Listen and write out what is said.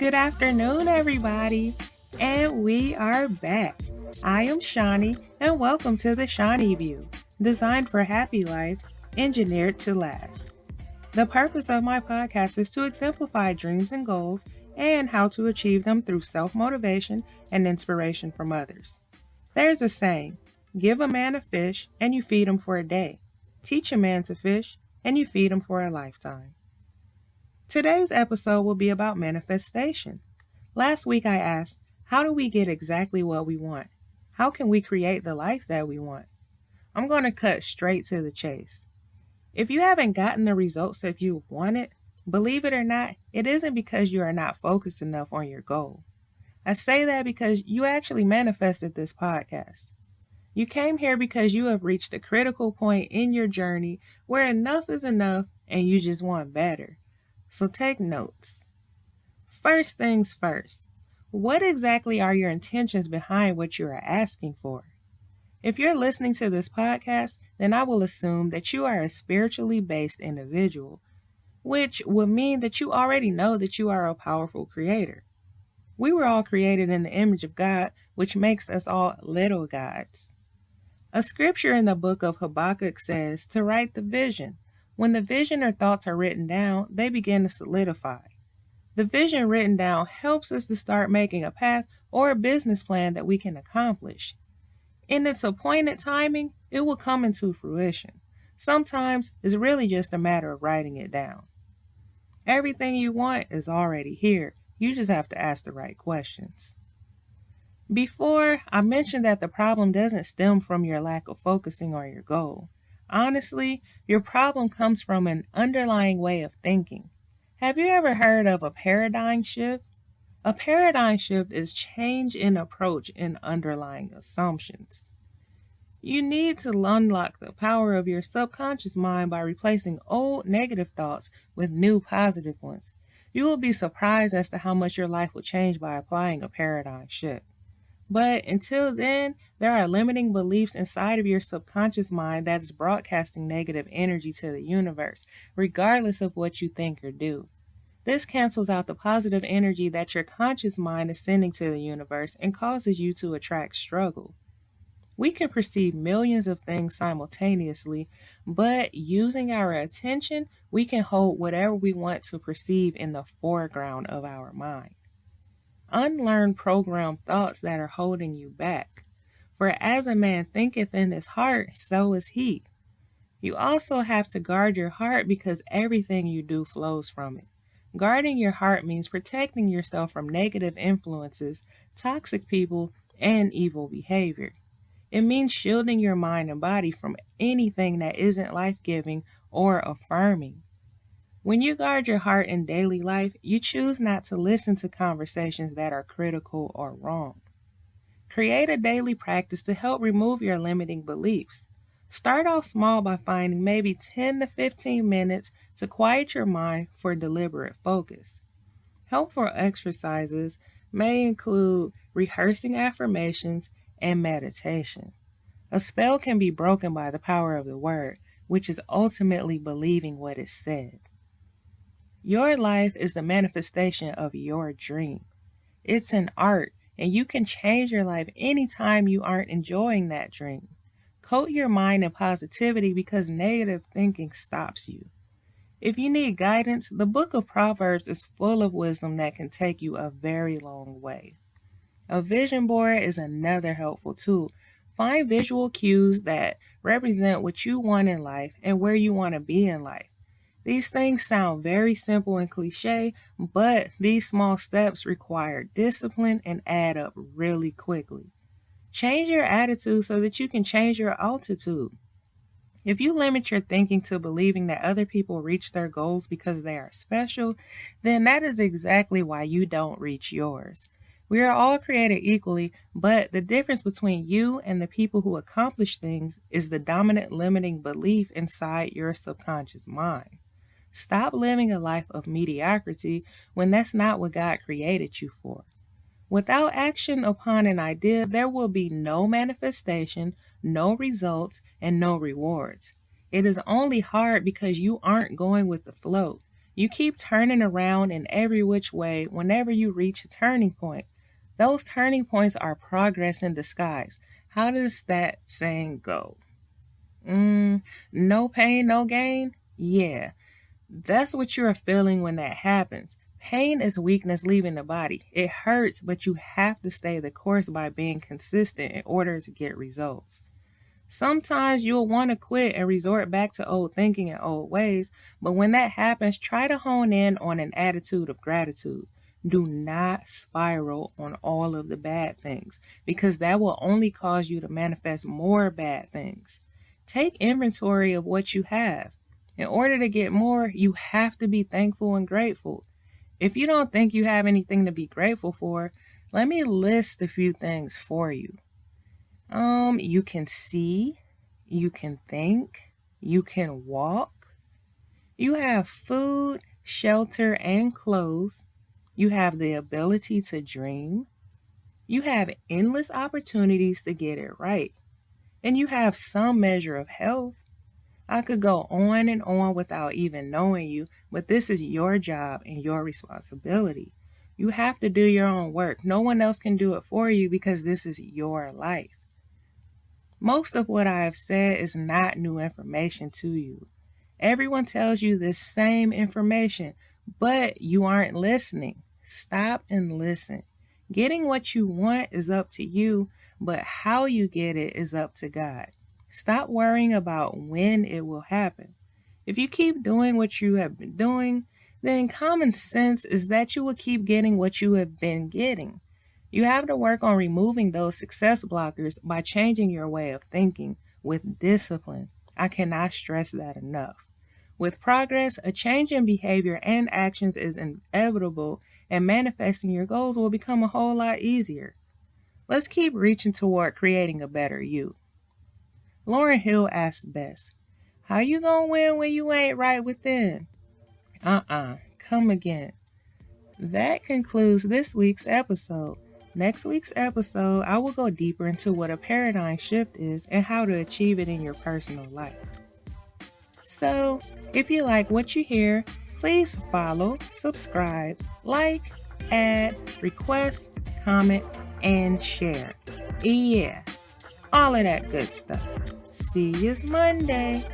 Good afternoon, everybody, and we are back. I am Shawnee, and welcome to the Shawnee View, designed for happy life, engineered to last. The purpose of my podcast is to exemplify dreams and goals and how to achieve them through self-motivation and inspiration from others. There's a saying, give a man a fish and you feed him for a day. Teach a man to fish and you feed him for a lifetime. Today's episode will be about manifestation. Last week I asked, how do we get exactly what we want? How can we create the life that we want? I'm going to cut straight to the chase. If you haven't gotten the results that you've wanted, believe it or not, it isn't because you are not focused enough on your goal. I say that because you actually manifested this podcast. You came here because you have reached a critical point in your journey where enough is enough and you just want better. So take notes. First things first, what exactly are your intentions behind what you are asking for? If you're listening to this podcast, then I will assume that you are a spiritually based individual, which would mean that you already know that you are a powerful creator. We were all created in the image of God, which makes us all little gods. A scripture in the book of Habakkuk says to write the vision. When the vision or thoughts are written down, they begin to solidify. The vision written down helps us to start making a path or a business plan that we can accomplish. In its appointed timing, it will come into fruition. Sometimes it's really just a matter of writing it down. Everything you want is already here. You just have to ask the right questions. Before, I mentioned that the problem doesn't stem from your lack of focusing on your goal. Honestly, your problem comes from an underlying way of thinking. Have you ever heard of a paradigm shift? A paradigm shift is change in approach in underlying assumptions. You need to unlock the power of your subconscious mind by replacing old negative thoughts with new positive ones. You will be surprised as to how much your life will change by applying a paradigm shift. But until then, there are limiting beliefs inside of your subconscious mind that is broadcasting negative energy to the universe, regardless of what you think or do. This cancels out the positive energy that your conscious mind is sending to the universe and causes you to attract struggle. We can perceive millions of things simultaneously, but using our attention, we can hold whatever we want to perceive in the foreground of our mind. Unlearn programmed thoughts that are holding you back. For as a man thinketh in his heart, so is he. You also have to guard your heart because everything you do flows from it. Guarding your heart means protecting yourself from negative influences, toxic people, and evil behavior. It means shielding your mind and body from anything that isn't life-giving or affirming. When you guard your heart in daily life, you choose not to listen to conversations that are critical or wrong. Create a daily practice to help remove your limiting beliefs. Start off small by finding maybe 10 to 15 minutes to quiet your mind for deliberate focus. Helpful exercises may include rehearsing affirmations and meditation. A spell can be broken by the power of the word, which is ultimately believing what is said. Your life is the manifestation of your dream. It's an art, and you can change your life anytime you aren't enjoying that dream. Coat your mind in positivity because negative thinking stops you. If you need guidance, the book of Proverbs is full of wisdom that can take you a very long way. A vision board is another helpful tool. Find visual cues that represent what you want in life and where you want to be in life. These things sound very simple and cliche, but these small steps require discipline and add up really quickly. Change your attitude so that you can change your altitude. If you limit your thinking to believing that other people reach their goals because they are special, then that is exactly why you don't reach yours. We are all created equally, but the difference between you and the people who accomplish things is the dominant limiting belief inside your subconscious mind. Stop living a life of mediocrity when that's not what God created you for. Without action upon an idea, there will be no manifestation, no results, and no rewards. It is only hard because you aren't going with the flow. You keep turning around in every which way whenever you reach a turning point. Those turning points are progress in disguise. How does that saying go? No pain, no gain? Yeah, that's what you're feeling when that happens. Pain is weakness leaving the body. It hurts, but you have to stay the course by being consistent in order to get results. Sometimes you'll want to quit and resort back to old thinking and old ways, but when that happens, try to hone in on an attitude of gratitude. Do not spiral on all of the bad things because that will only cause you to manifest more bad things. Take inventory of what you have. In order to get more, you have to be thankful and grateful. If you don't think you have anything to be grateful for, let me list a few things for you. You can see, you can think, you can walk, you have food, shelter, and clothes, you have the ability to dream, you have endless opportunities to get it right, and you have some measure of health. I could go on and on without even knowing you, but this is your job and your responsibility. You have to do your own work. No one else can do it for you because this is your life. Most of what I have said is not new information to you. Everyone tells you this same information, but you aren't listening. Stop and listen. Getting what you want is up to you, but how you get it is up to God. Stop worrying about when it will happen. If you keep doing what you have been doing, then common sense is that you will keep getting what you have been getting. You have to work on removing those success blockers by changing your way of thinking with discipline. I cannot stress that enough. With progress, a change in behavior and actions is inevitable, and manifesting your goals will become a whole lot easier. Let's keep reaching toward creating a better you. Lauryn Hill asked best, how you gonna win when you ain't right within? Come again. That concludes this week's episode. Next week's episode, I will go deeper into what a paradigm shift is and how to achieve it in your personal life. So, if you like what you hear, please follow, subscribe, like, add, request, comment, and share. Yeah, all of that good stuff. See you Monday.